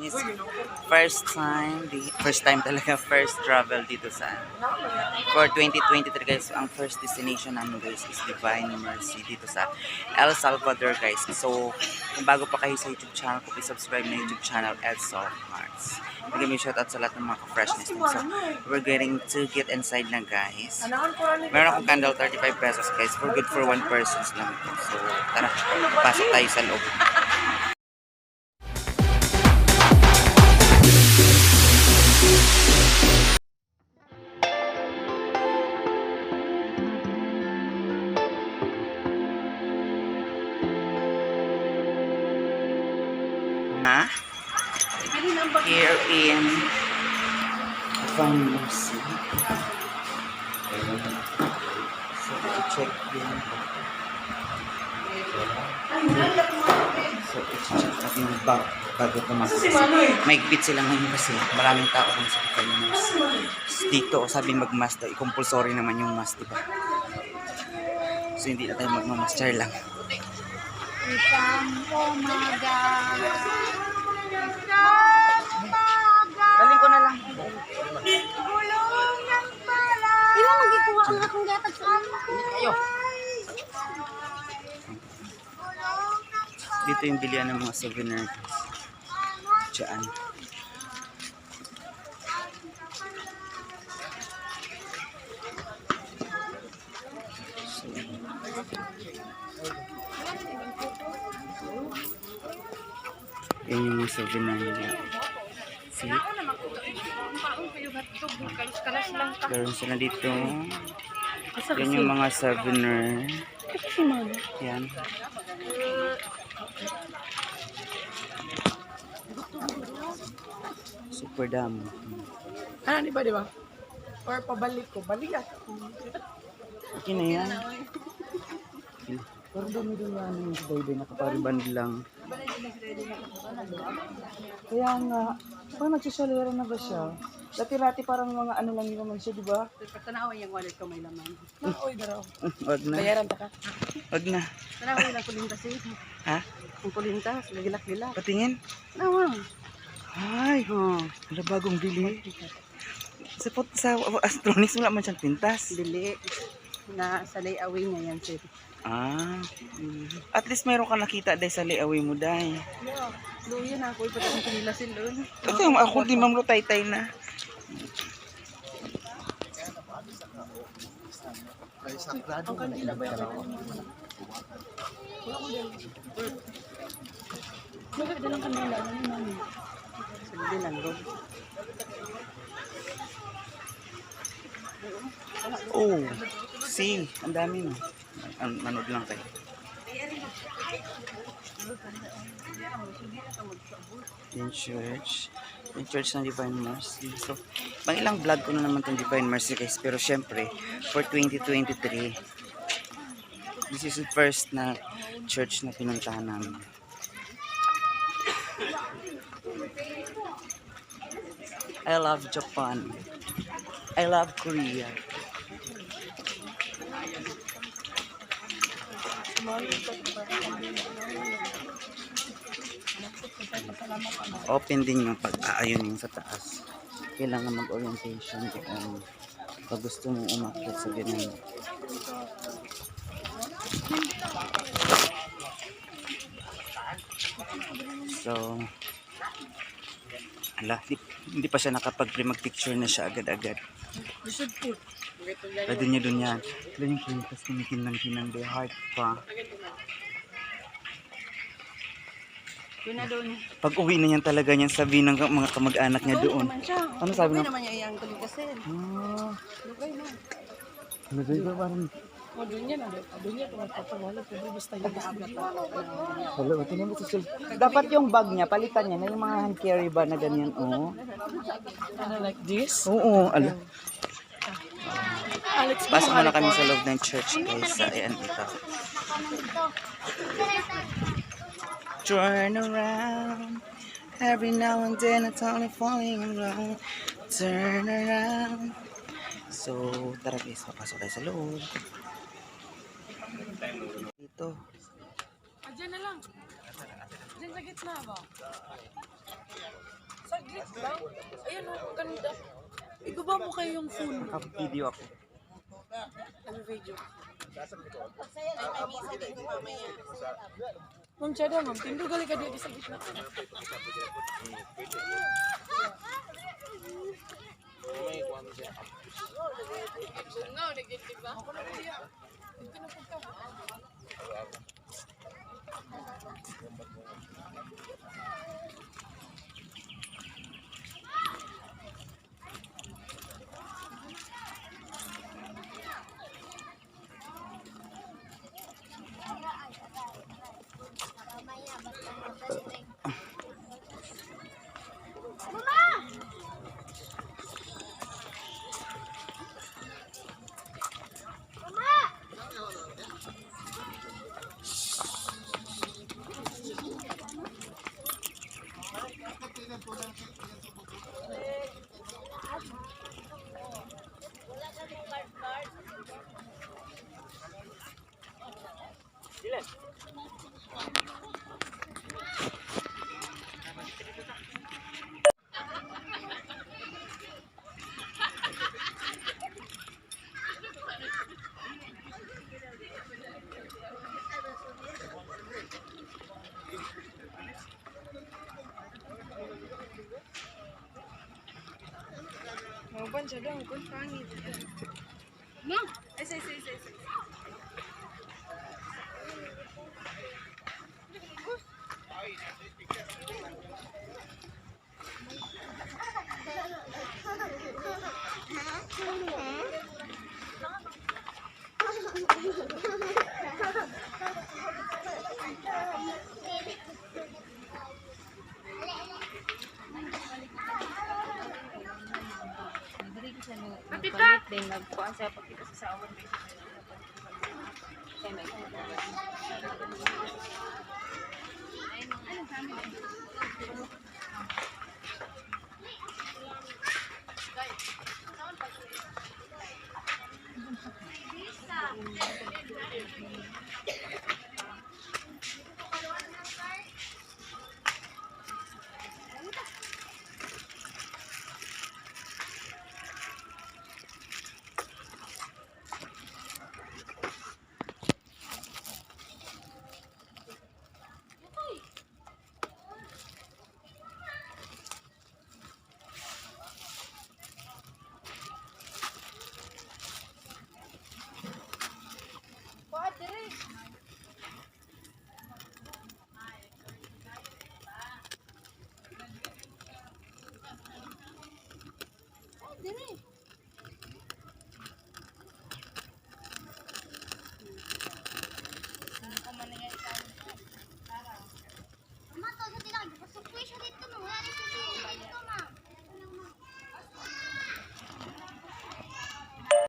is first time talaga, first travel dito sa for 2023 guys. Ang first destination namin guys is Divine Mercy dito sa El Salvador guys. So kung bago pa kayo sa YouTube channel ko, please subscribe na YouTube channel Edso Hearts. Bigyan mo shoutout sa lahat ng mga ka-freshness din. So we're getting to get inside na guys. Meron akong candle 35 pesos guys, for good for one person lang ito. So tara, pasok tayo sa loob. Here in Divine Mercy. So, i-check din. So, i-check natin yung bag bago pumasok. Maigpit sila ngayon kasi maraming tao kung sa Divine Mercy. Dito, sabi mag-mask daw. I-compulsory naman yung mask, diba? So, hindi na tayo mag-mask. Char lang. Isang umaga. Daling ko na lang. Gulong ng pala. Ilang magikuha ang akong gatag sa akin. Kayo. Dito yung bilihan ng mga souvenir. Diyan. So, yan yung mga souvenir nila. See? Meron sila dito. Yan yung mga souvenir. Yan. Super dami. Ah, di ba? Or pabalik ko. Balik ako. Okay na yan. Pero dumi-dumi ano yung baby, nakapariband lang. Kaya nga, parang nagsisalera na ba siya? Dati-rati parang mga ano lang yun naman siya, di ba? Tanawa yung wallet ko may laman. Uy, daraw. Wag na. Bayaran ta ka. Wag na. Tanawa yung kulintas eh. Ha? Ang kulintas, lagilak-gilak. Patingin? Tanawa. Ay, wala bagong bili. Sa Astronics wala man siyang pintas. Bili. Na sa layaway niya yan, sir. Ah. At least mayroon ka nakita dahil sa layaway mo dahil. Luya na ako, ipatang kinilasin doon. Ito ako di mamlo tay-tay na. Ang kanila ba yung maganda lang kanila. Ano yung mami? Sabi lang, bro. Oh, see, ang dami mo. Manood lang kayo. Yung church. Yung church ng Divine Mercy. So, pang ilang vlog ko na naman itong Divine Mercy guys. Pero syempre, for 2023, this is the first na church na pinuntahan namin. I love Japan. I love Korea. Open din yung pag-aayon yung sa taas. Kailangan mag-orientation kung pag gusto mo umakyat sa ganyan. So, hindi pa siya mag-picture na siya agad-agad. Pwede niya dun yan. Doon yung pintas ng kinang-kinang the heart pa. Pag uwi na yan talaga niyan, sabihin ng mga kamag-anak niya doon. Ano sabi Ano ng... naman niya iyang kalikasin? Lugay na. Lugay ba parang... O, doon niya na. Doon niya kung magpapawala. Pero basta yung maagat na. Hello, ito naman sa dapat yung bag niya, palitan niya na yung mga hand carry ba na ganyan, oh. Ano, like this? Oo, ala. Alex, Pasok muna kami sa loob ng church guys. Ayan, ito. Turn around. Every now and then it's only falling around. Turn around. So, tara guys, papasok tayo sa loob. Dito. Diyan na lang. Diyan sa gitna ba? Ayan o, ang ganda. Ibaba mo kayo yung phone mo. Naka-video ako. Ano video? Ma'am Chada, ma'am, tindugali ka dito sa gitna. Mauban siya daw, kung pangit. No? Ay. Kapit din nagkuan sa pagkita sa sawan.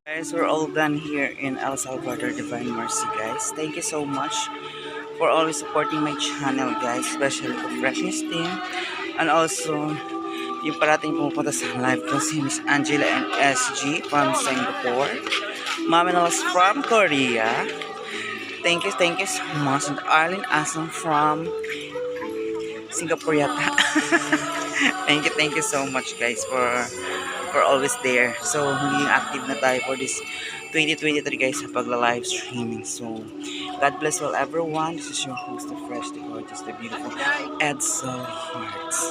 Guys, we're all done here in El Salvador Divine Mercy, guys. Thank you so much for always supporting my channel, guys, especially the Freshness team, and also yung parating pumupunta sa live ko si Miss Angela and SG from Singapore, Maminos from Korea. Thank you so much, and Arlene Asam from Singapore yata. Thank you so much, guys, for always there. So, magiging active na tayo for this 2023, guys, sa pagla-live streaming. So, God bless all everyone. This is your host, the fresh, the gorgeous, the beautiful Edsel Hearts.